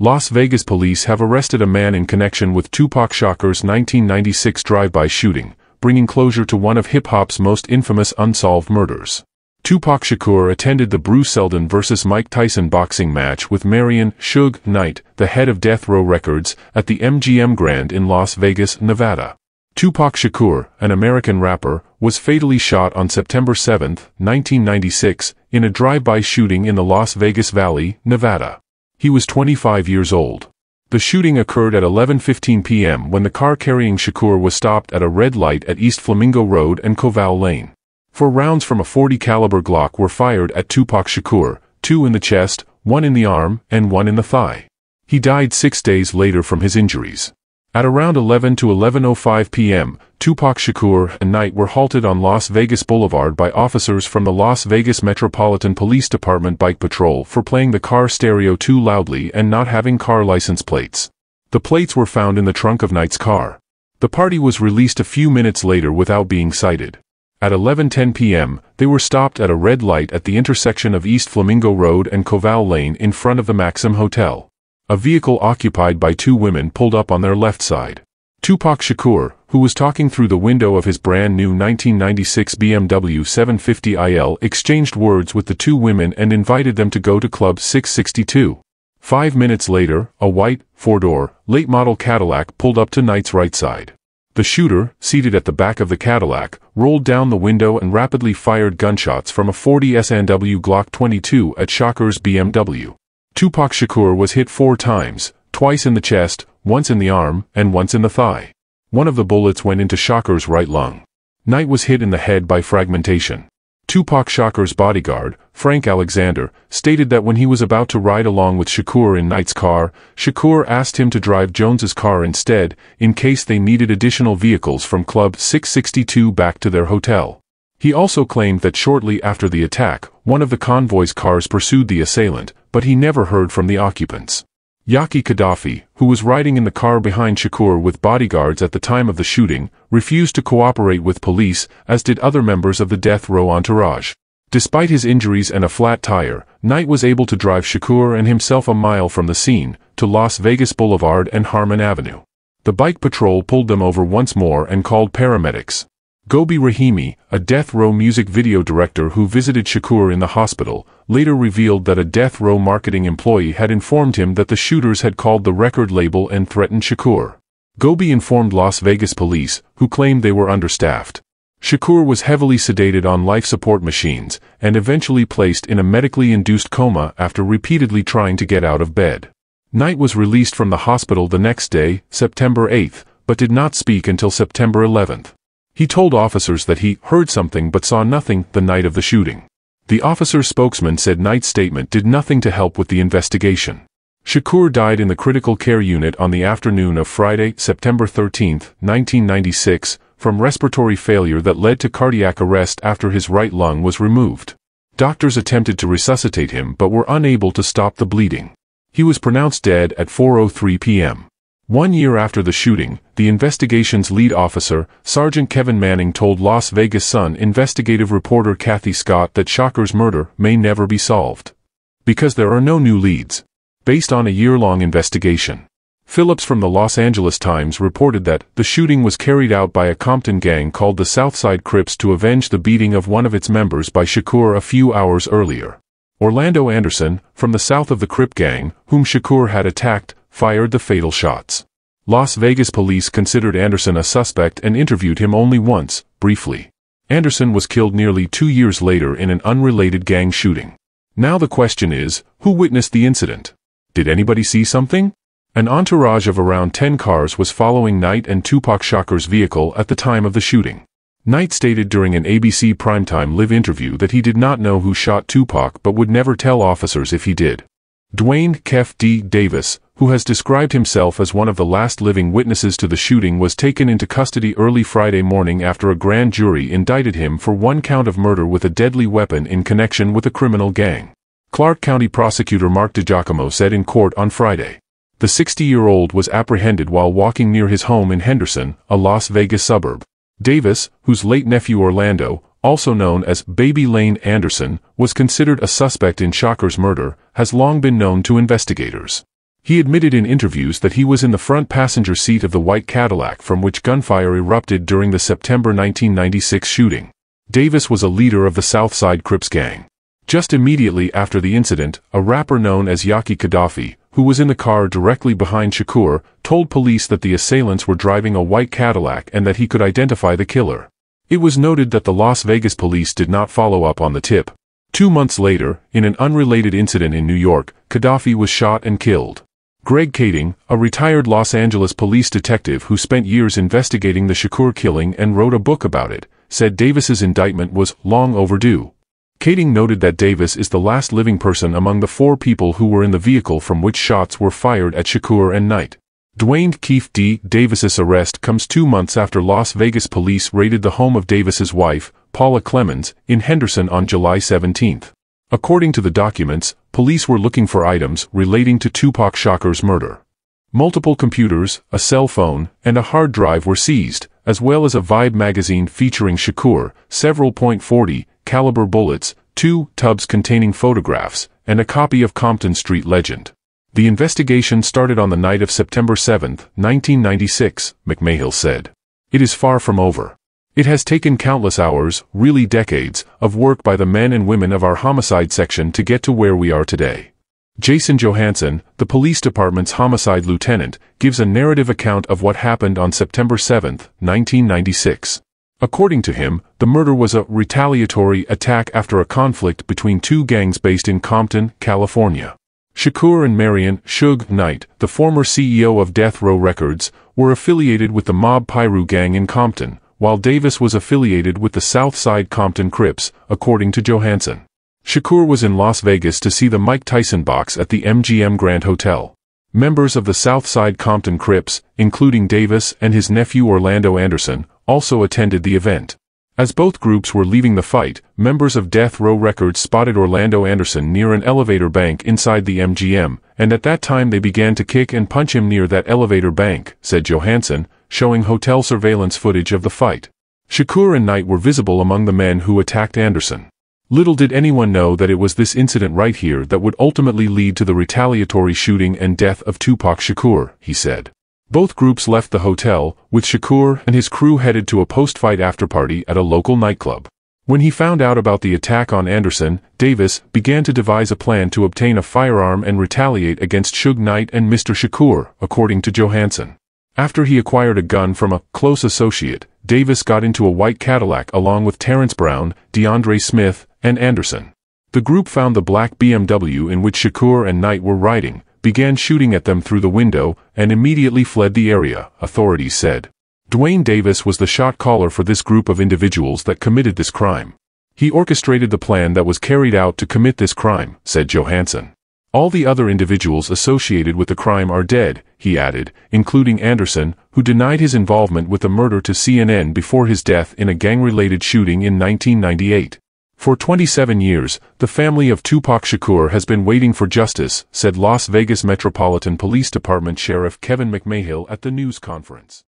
Las Vegas police have arrested a man in connection with Tupac Shakur's 1996 drive-by shooting, bringing closure to one of hip-hop's most infamous unsolved murders. Tupac Shakur attended the Bruce Seldon vs. Mike Tyson boxing match with Marion "Suge" Knight, the head of Death Row Records, at the MGM Grand in Las Vegas, Nevada. Tupac Shakur, an American rapper, was fatally shot on September 7, 1996, in a drive-by shooting in the Las Vegas Valley, Nevada. He was 25 years old. The shooting occurred at 11:15 p.m. when the car carrying Shakur was stopped at a red light at East Flamingo Road and Koval Lane. 4 rounds from a .40 caliber Glock were fired at Tupac Shakur, 2 in the chest, 1 in the arm, and 1 in the thigh. He died 6 days later from his injuries. At around 11 to 11:05 p.m., Tupac Shakur and Knight were halted on Las Vegas Boulevard by officers from the Las Vegas Metropolitan Police Department Bike Patrol for playing the car stereo too loudly and not having car license plates. The plates were found in the trunk of Knight's car. The party was released a few minutes later without being cited. At 11:10 p.m., they were stopped at a red light at the intersection of East Flamingo Road and Koval Lane in front of the Maxim Hotel. A vehicle occupied by 2 women pulled up on their left side. Tupac Shakur, who was talking through the window of his brand-new 1996 BMW 750iL, exchanged words with the 2 women and invited them to go to Club 662. 5 minutes later, a white, 4-door, late-model Cadillac pulled up to Knight's right side. The shooter, seated at the back of the Cadillac, rolled down the window and rapidly fired gunshots from a .40 S&W Glock 22 at Shakur's BMW. Tupac Shakur was hit 4 times, twice in the chest, once in the arm, and once in the thigh. One of the bullets went into Shakur's right lung. Knight was hit in the head by fragmentation. Tupac Shakur's bodyguard, Frank Alexander, stated that when he was about to ride along with Shakur in Knight's car, Shakur asked him to drive Jones's car instead, in case they needed additional vehicles from Club 662 back to their hotel. He also claimed that shortly after the attack, one of the convoy's cars pursued the assailant, but he never heard from the occupants. Yaki Gaddafi, who was riding in the car behind Shakur with bodyguards at the time of the shooting, refused to cooperate with police, as did other members of the death row entourage. Despite his injuries and a flat tire, Knight was able to drive Shakur and himself a mile from the scene, to Las Vegas Boulevard and Harmon Avenue. The bike patrol pulled them over once more and called paramedics. Gobi Rahimi, a death row music video director who visited Shakur in the hospital, later revealed that a death row marketing employee had informed him that the shooters had called the record label and threatened Shakur. Gobi informed Las Vegas police, who claimed they were understaffed. Shakur was heavily sedated on life support machines, and eventually placed in a medically induced coma after repeatedly trying to get out of bed. Knight was released from the hospital the next day, September 8, but did not speak until September 11. He told officers that he heard something but saw nothing the night of the shooting. The officer's spokesman said Knight's statement did nothing to help with the investigation. Shakur died in the critical care unit on the afternoon of Friday, September 13, 1996, from respiratory failure that led to cardiac arrest after his right lung was removed. Doctors attempted to resuscitate him but were unable to stop the bleeding. He was pronounced dead at 4:03 p.m. 1 year after the shooting, the investigation's lead officer, Sergeant Kevin Manning, told Las Vegas Sun investigative reporter Kathy Scott that Shakur's murder may never be solved, because there are no new leads. Based on a year-long investigation. Phillips from the Los Angeles Times reported that the shooting was carried out by a Compton gang called the Southside Crips to avenge the beating of one of its members by Shakur a few hours earlier. Orlando Anderson, from the south of the Crip gang, whom Shakur had attacked, fired the fatal shots. Las Vegas police considered Anderson a suspect and interviewed him only once, briefly. Anderson was killed nearly 2 years later in an unrelated gang shooting. Now the question is, who witnessed the incident? Did anybody see something? An entourage of around 10 cars was following Knight and Tupac Shakur's vehicle at the time of the shooting. Knight stated during an ABC Primetime Live interview that he did not know who shot Tupac but would never tell officers if he did. Duane Keffe D Davis, who has described himself as one of the last living witnesses to the shooting, was taken into custody early Friday morning after a grand jury indicted him for 1 count of murder with a deadly weapon in connection with a criminal gang. Clark County Prosecutor Mark DiGiacomo said in court on Friday. The 60-year-old was apprehended while walking near his home in Henderson, a Las Vegas suburb. Davis, whose late nephew Orlando, also known as Baby Lane Anderson, was considered a suspect in Shakur's murder, has long been known to investigators. He admitted in interviews that he was in the front passenger seat of the white Cadillac from which gunfire erupted during the September 1996 shooting. Davis was a leader of the Southside Crips gang. Just immediately after the incident, a rapper known as Yaki Gaddafi, who was in the car directly behind Shakur, told police that the assailants were driving a white Cadillac and that he could identify the killer. It was noted that the Las Vegas police did not follow up on the tip. 2 months later, in an unrelated incident in New York, Gaddafi was shot and killed. Greg Kading, a retired Los Angeles police detective who spent years investigating the Shakur killing and wrote a book about it, said Davis's indictment was long overdue. Kading noted that Davis is the last living person among the 4 people who were in the vehicle from which shots were fired at Shakur and Knight. Duane Keffe D Davis's arrest comes 2 months after Las Vegas police raided the home of Davis's wife, Paula Clemens, in Henderson on July 17. According to the documents, police were looking for items relating to Tupac Shakur's murder. Multiple computers, a cell phone, and a hard drive were seized, as well as a Vibe magazine featuring Shakur, several .40 caliber bullets, 2 tubs containing photographs, and a copy of Compton Street Legend. The investigation started on the night of September 7, 1996, McMahill said. It is far from over. It has taken countless hours, really decades, of work by the men and women of our homicide section to get to where we are today. Jason Johansson, the police department's homicide lieutenant, gives a narrative account of what happened on September 7, 1996. According to him, the murder was a retaliatory attack after a conflict between 2 gangs based in Compton, California. Shakur and Marion Suge Knight, the former CEO of Death Row Records, were affiliated with the Mob Piru gang in Compton, while Davis was affiliated with the Southside Compton Crips, according to Johansson. Shakur was in Las Vegas to see the Mike Tyson box at the MGM Grand Hotel. Members of the Southside Compton Crips, including Davis and his nephew Orlando Anderson, also attended the event. As both groups were leaving the fight, members of Death Row Records spotted Orlando Anderson near an elevator bank inside the MGM, and at that time they began to kick and punch him near that elevator bank, said Johansson, showing hotel surveillance footage of the fight. Shakur and Knight were visible among the men who attacked Anderson. Little did anyone know that it was this incident right here that would ultimately lead to the retaliatory shooting and death of Tupac Shakur, he said. Both groups left the hotel, with Shakur and his crew headed to a post-fight afterparty at a local nightclub. When he found out about the attack on Anderson, Davis began to devise a plan to obtain a firearm and retaliate against Suge Knight and Mr. Shakur, according to Johansson. After he acquired a gun from a close associate, Davis got into a white Cadillac along with Terrence Brown, DeAndre Smith, and Anderson. The group found the black BMW in which Shakur and Knight were riding, began shooting at them through the window, and immediately fled the area, authorities said. Duane Davis was the shot caller for this group of individuals that committed this crime. He orchestrated the plan that was carried out to commit this crime, said Johansson. All the other individuals associated with the crime are dead, he added, including Anderson, who denied his involvement with the murder to CNN before his death in a gang-related shooting in 1998. For 27 years, the family of Tupac Shakur has been waiting for justice, said Las Vegas Metropolitan Police Department Sheriff Kevin McMahill at the news conference.